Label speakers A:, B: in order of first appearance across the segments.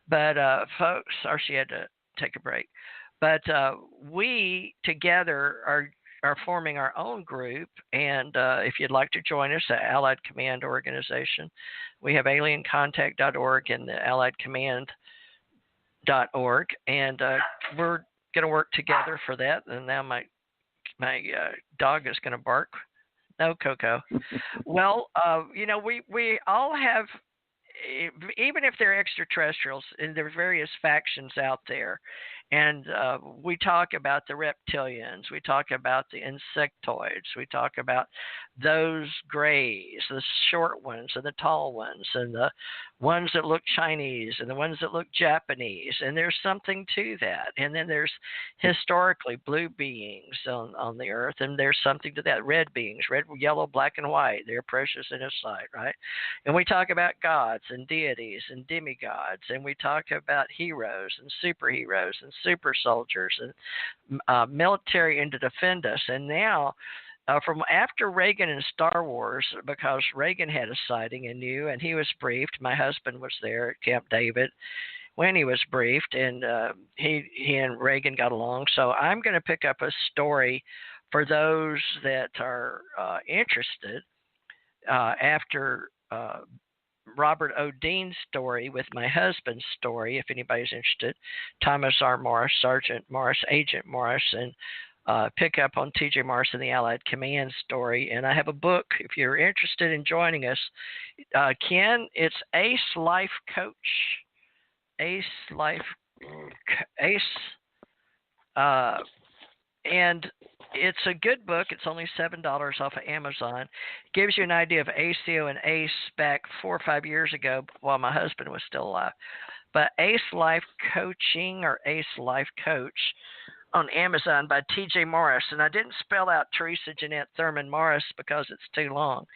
A: But folks, or she had to take a break. But we together are forming our own group, and if you'd like to join us, the Allied Command Organization, we have aliencontact.org and the Allied Command.org, and we're going to work together for that. And now my dog is going to bark. No, Coco. Well, we all have, even if they're extraterrestrials, and there are various factions out there, and we talk about the reptilians, we talk about the insectoids, we talk about those grays, the short ones and the tall ones, and the ones that look Chinese and the ones that look Japanese, and there's something to that. And then there's historically blue beings on the earth, and there's something to that. Red beings, red, yellow, black, and white, they're precious in His sight, right? And we talk about gods and deities and demigods, and we talk about heroes and superheroes and super soldiers and military and to defend us. And now, from after Reagan and Star Wars, because Reagan had a sighting and knew, and he was briefed. My husband was there at Camp David when he was briefed, and he and Reagan got along. So I'm going to pick up a story for those that are interested after Robert O. Dean's story with my husband's story, if anybody's interested, Thomas R. Morris, Sergeant Morris, Agent Morris, and pick up on T.J. Morris and the Allied Command story. And I have a book, if you're interested in joining us, Ken, it's Ace Life Coach. Ace, and it's a good book. It's only $7 off of Amazon. It gives you an idea of ACO and ACE back 4 or 5 years ago while my husband was still alive. But Ace Life Coaching or Ace Life Coach on Amazon by T.J. Morris. And I didn't spell out Theresa Jeanette Thurman Morris because it's too long.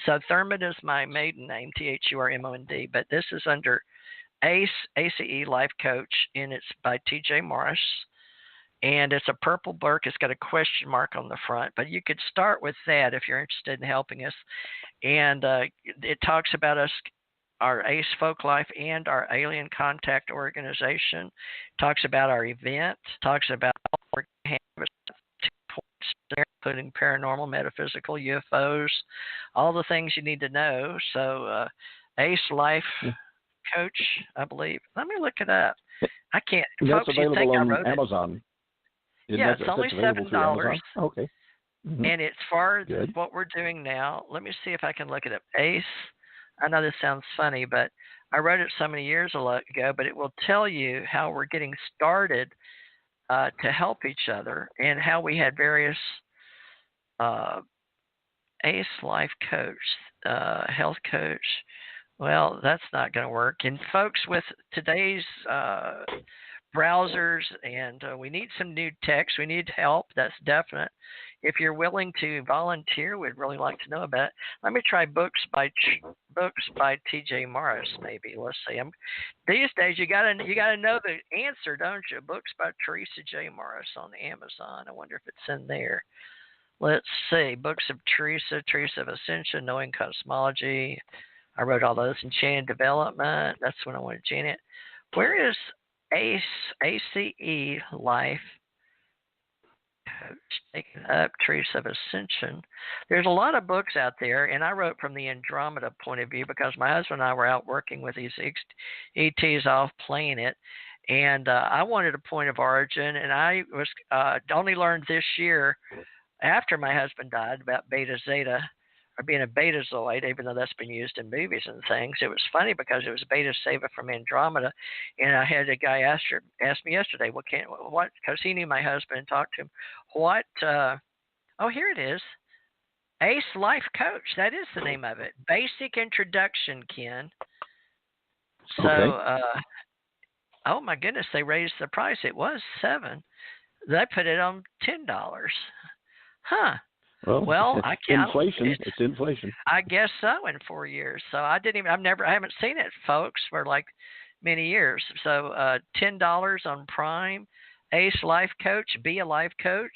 A: So Thurman is my maiden name, Thurmond, but this is under ACE, ACE Life Coach, and it's by T.J. Morris. And it's a purple book. It's got a question mark on the front. But you could start with that if you're interested in helping us. And it talks about us, our ACE Folk Life and our Alien Contact Organization. It talks about our event. Talks about all we're going to have 2 points there, including paranormal, metaphysical, UFOs, all the things you need to know. So ACE Life Coach, I believe. Let me look it up. I can't.
B: That's
A: folks,
B: available
A: you think
B: on
A: I wrote
B: Amazon.
A: Yeah, it's only $7.
B: Okay. Mm-hmm.
A: And it's for
B: Good.
A: what we're doing now. Let me see if I can look it up. ACE. I know this sounds funny, but I wrote it so many years ago, but it will tell you how we're getting started to help each other and how we had various ACE Life Coach, Health Coach. Well, that's not going to work. And folks, with today's browsers, and we need some new text. We need help. That's definite. If you're willing to volunteer, we'd really like to know about it. Let me try books by T.J. Morris. Maybe let's see. These days you gotta know the answer, don't you? Books by Theresa J Morris on Amazon. I wonder if it's in there. Let's see. Books of Theresa of Ascension, Knowing Cosmology. I wrote all those. Enchanted Development. That's when I wanted Janet. Where is ACE Life Coach? Taking up Theresa of Ascension. There's a lot of books out there, and I wrote from the Andromeda point of view because my husband and I were out working with these ETs off planet, and I wanted a point of origin, and I was only learned this year after my husband died about Beta Zeta, or being a betazoid, even though that's been used in movies and things. It was funny because it was Beta Zeta from Andromeda, and I had a guy ask me yesterday, what? Because he knew my husband and talked to him. What? Oh, here it is. ACE Life Coach. That is the name of it. Basic Introduction, Ken. So,
B: okay.
A: Oh my goodness, they raised the price. It was $7. They put it on $10. Huh. Well, I can't.
B: Inflation. It's inflation.
A: I guess so. In 4 years, so I haven't seen it, folks, for like many years. So $10 on Prime. ACE Life Coach. Be a life coach.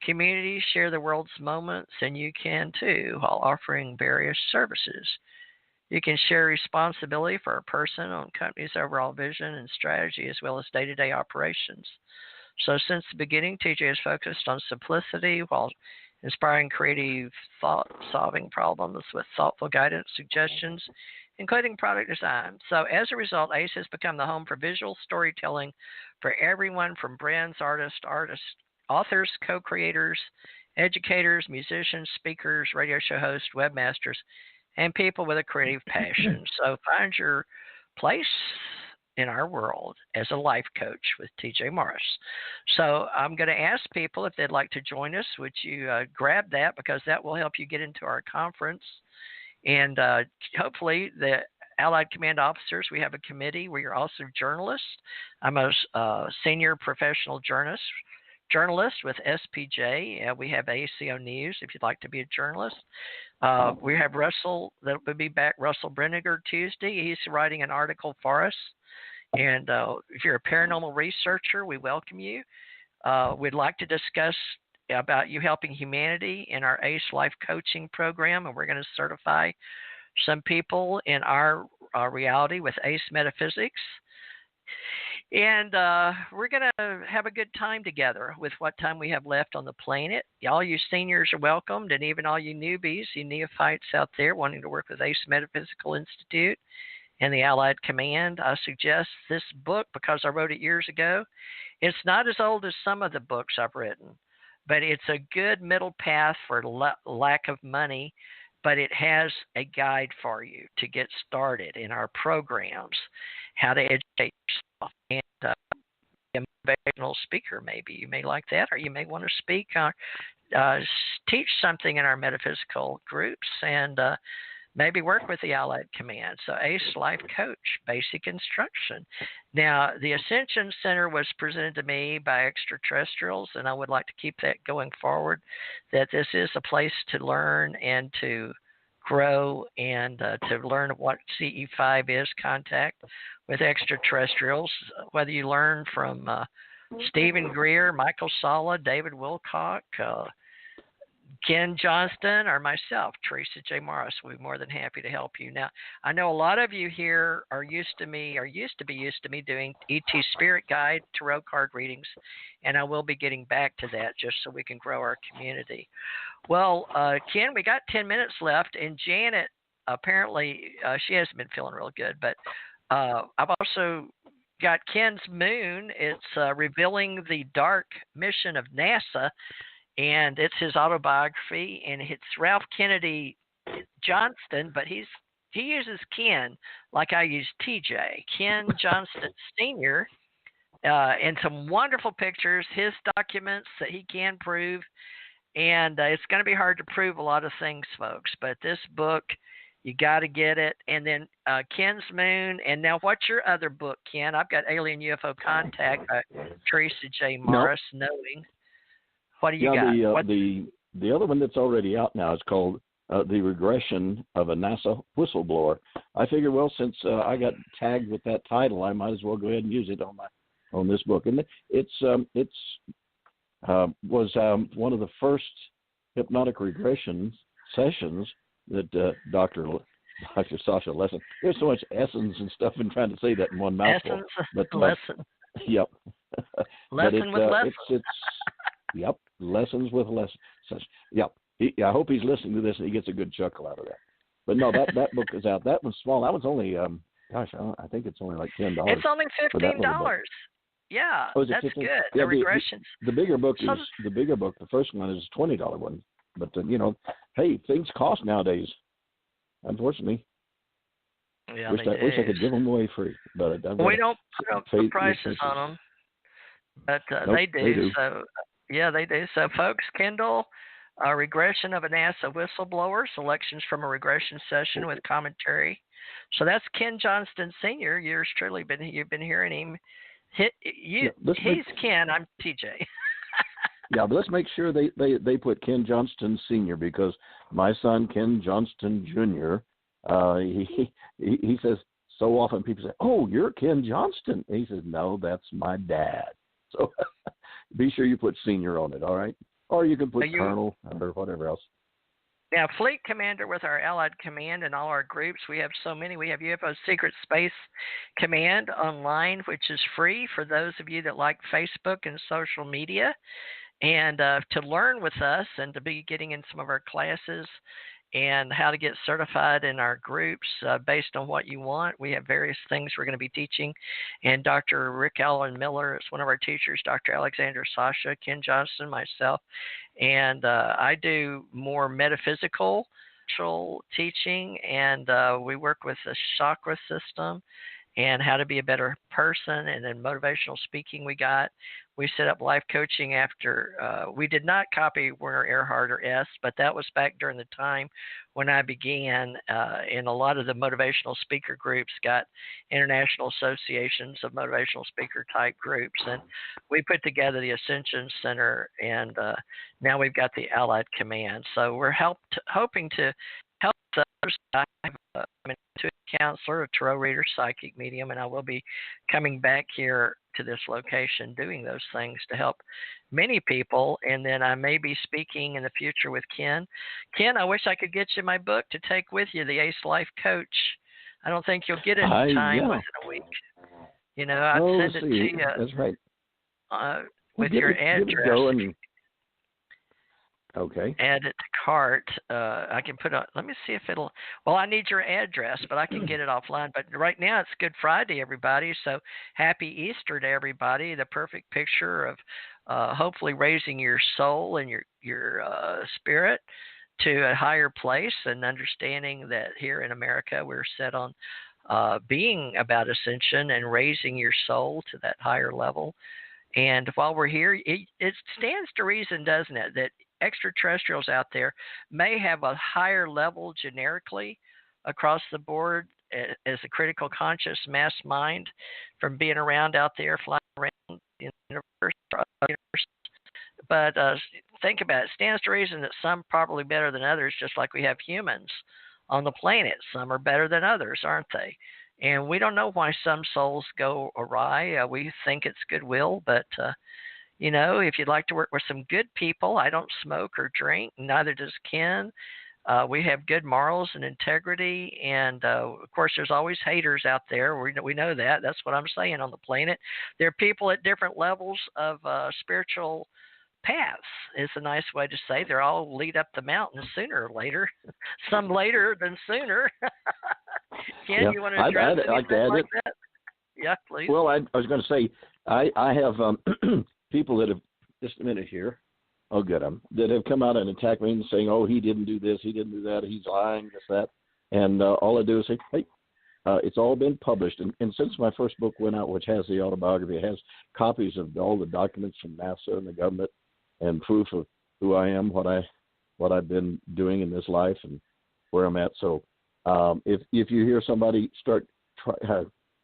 A: Community, share the world's moments, and you can too, while offering various services. You can share responsibility for a person on company's overall vision and strategy as well as day-to-day operations. So since the beginning, TJ has focused on simplicity while inspiring creative thought-solving problems with thoughtful guidance, suggestions, including product design. So as a result, ACE has become the home for visual storytelling for everyone from brands, artists, authors, co-creators, educators, musicians, speakers, radio show hosts, webmasters, and people with a creative passion. So find your place in our world as a life coach with TJ Morris. So I'm going to ask people if they'd like to join us. Would you grab that, because that will help you get into our conference. And hopefully the Allied Command officers, we have a committee where you're also journalists. I'm a senior professional journalist with SPJ. We have ACO News if you'd like to be a journalist. We have Russell, that will be back, Russell Brenniger Tuesday. He's writing an article for us. And if you're a paranormal researcher, we welcome you. We'd like to discuss about you helping humanity in our ACE Life Coaching Program, and we're going to certify some people in our reality with ACE Metaphysics. And we're going to have a good time together with what time we have left on the planet. All you seniors are welcomed, and even all you newbies, you neophytes out there wanting to work with ACE Metaphysical Institute and the Allied Command. I suggest this book because I wrote it years ago. It's not as old as some of the books I've written, but it's a good middle path for lack of money, but it has a guide for you to get started in our programs, how to educate yourself, and be a motivational speaker maybe. You may like that, or you may want to speak, teach something in our metaphysical groups, and maybe work with the Allied Command. So ACE Life Coach, basic instruction. Now, the Ascension Center was presented to me by extraterrestrials, and I would like to keep that going forward, that this is a place to learn and to grow and to learn what CE-5 is, contact with extraterrestrials, whether you learn from Stephen Greer, Michael Sala, David Wilcock, Ken Johnston, or myself, Theresa J Morris. We'll be more than happy to help you. Now, I know a lot of you here are used to me doing ET Spirit Guide, Tarot card readings, and I will be getting back to that just so we can grow our community. Well, Ken, we got 10 minutes left, and Janet, apparently, she hasn't been feeling real good, but I've also got Ken's Moon. It's revealing the dark mission of NASA, and it's his autobiography, and it's Ralph Kennedy Johnston, but he uses Ken like I use TJ. Ken Johnston Sr., and some wonderful pictures, his documents that he can prove, and it's going to be hard to prove a lot of things, folks, but this book, you got to get it. And then Ken's Moon, and now what's your other book, Ken? I've got Alien UFO Contact by Theresa J Morris, Knowing. What do you got?
B: The other one that's already out now is called The Regression of a NASA Whistleblower. I figure, well, since I got tagged with that title, I might as well go ahead and use it on this book. And it's was one of the first hypnotic regression sessions that Dr. Sasha Lessin. There's so much essence and stuff in trying to say that in one mouthful.
A: Lesson.
B: Yep.
A: Lesson with lesson.
B: It's yep. Lessons with lessons. Yep. I hope he's listening to this and he gets a good chuckle out of that. But no, that book is out. That one's small. That one's only I think it's only like $10.
A: It's only $15. Yeah, that's good. The regressions.
B: The bigger book is the bigger book. The first one is a $20 one. But hey, things cost nowadays. Unfortunately.
A: Yeah,
B: wish I could give them away free, but
A: we don't put prices on them. But
B: nope,
A: they do. So yeah, they do. So folks, Kindle, Regression of a NASA Whistleblower, selections from a regression session with commentary. So that's Ken Johnston Sr. Yours truly, you've been hearing him. He's Ken. I'm TJ.
B: Yeah, but let's make sure they put Ken Johnston Sr. because my son Ken Johnston Jr. He says so often people say, "Oh, you're Ken Johnston." And he says, "No, that's my dad." So be sure you put Senior on it, all right? Or you can put Colonel or whatever else.
A: Now, Fleet Commander with our Allied Command and all our groups, we have so many. We have UFO Secret Space Command online, which is free for those of you that like Facebook and social media. And to learn with us and to be getting in some of our classes and how to get certified in our groups based on what you want. We have various things we're going to be teaching. And Dr. Rick Allen Miller is one of our teachers, Dr. Alexander Sasha, Ken Johnston, myself. And I do more metaphysical teaching, and we work with the chakra system and how to be a better person, and then motivational speaking we set up life coaching after we did not copy Werner Erhard or S, but that was back during the time when I began, and a lot of the motivational speaker groups got international associations of motivational speaker type groups, and we put together the Ascension Center, and now we've got the Allied Command. So we're hoping to help others. I'm an intuitive counselor, a tarot reader, psychic medium, and I will be coming back here to this location doing those things to help many people. And then I may be speaking in the future with Ken. Ken, I wish I could get you my book to take with you, The Ace Life Coach. I don't think you'll get it in time within a week. You know, I'd send it to you.
B: That's right.
A: With your address.
B: Okay.
A: Add it to cart. I can put on. Let me see if it'll. Well, I need your address, but I can get it offline. But right now it's Good Friday, everybody. So happy Easter to everybody. The perfect picture of hopefully raising your soul and your spirit to a higher place, and understanding that here in America we're set on being about ascension and raising your soul to that higher level. And while we're here, it stands to reason, doesn't it, that extraterrestrials out there may have a higher level generically across the board as a critical conscious mass mind from being around out there, flying around in the universe. But think about it. It stands to reason that some probably better than others, just like we have humans on the planet. Some are better than others, aren't they? And we don't know why some souls go awry. We think it's goodwill, but you know, if you'd like to work with some good people, I don't smoke or drink, neither does Ken. We have good morals and integrity, and of course, there's always haters out there. We know that. That's what I'm saying on the planet. There are people at different levels of spiritual paths. Is a nice way to say. They're all lead up the mountain sooner or later. Some later than sooner. Ken, you want to address anything like that? Yeah, please.
B: Well, I was going to say I have people that have, just a minute here, I'll get them, that have come out and attacked me and saying, oh, he didn't do this, he didn't do that, he's lying, this, that. And all I do is say, hey, it's all been published. And since my first book went out, which has the autobiography, it has copies of all the documents from NASA and the government and proof of who I am, what I've been doing in this life and where I'm at. So if you hear somebody start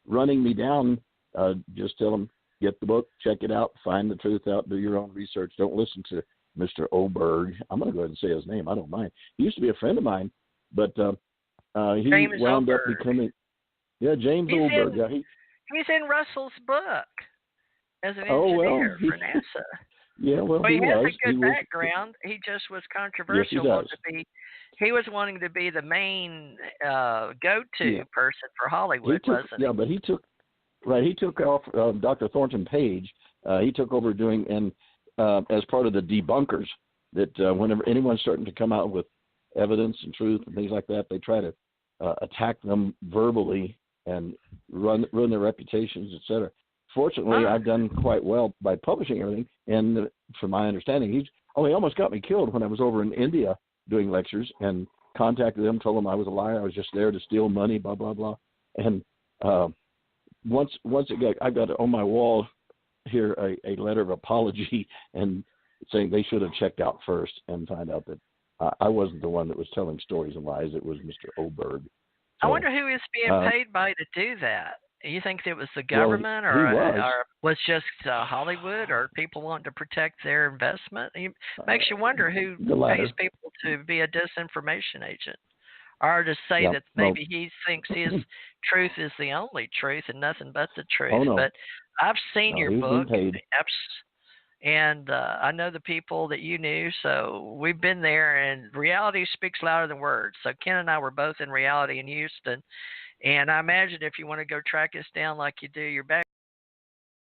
B: running me down, just tell them, get the book, check it out, find the truth out, do your own research. Don't listen to Mr. Oberg. I'm going to go ahead and say his name. I don't mind. He used to be a friend of mine, but he wound up becoming, James Oberg.
A: He's in Russell's book as an engineer for NASA.
B: Yeah, well,
A: he has a good background. He just was controversial.
B: Yes,
A: he was wanting to be the main go-to person for Hollywood, wasn't he?
B: Yeah, but he took off Dr. Thornton Page. He took over doing, and as part of the debunkers, that whenever anyone's starting to come out with evidence and truth and things like that, they try to attack them verbally and ruin their reputations, etc. Fortunately, I've done quite well by publishing everything, and from my understanding, he almost got me killed when I was over in India doing lectures and contacted them, told them I was a liar, I was just there to steal money, blah, blah, blah. And once I got on my wall here a letter of apology and saying they should have checked out first and find out that I wasn't the one that was telling stories and lies. It was Mr. Oberg. So,
A: I wonder who is being paid by to do that. You think it was the government, or was just Hollywood, or people wanting to protect their investment? It makes you wonder who pays people to be a disinformation agent, or to say that maybe he thinks his truth is the only truth and nothing but the truth.
B: Oh, no.
A: But I've seen your book. And I know the people that you knew, so we've been there, and reality speaks louder than words. So Ken and I were both in reality in Houston, and I imagine if you want to go track us down like you do your back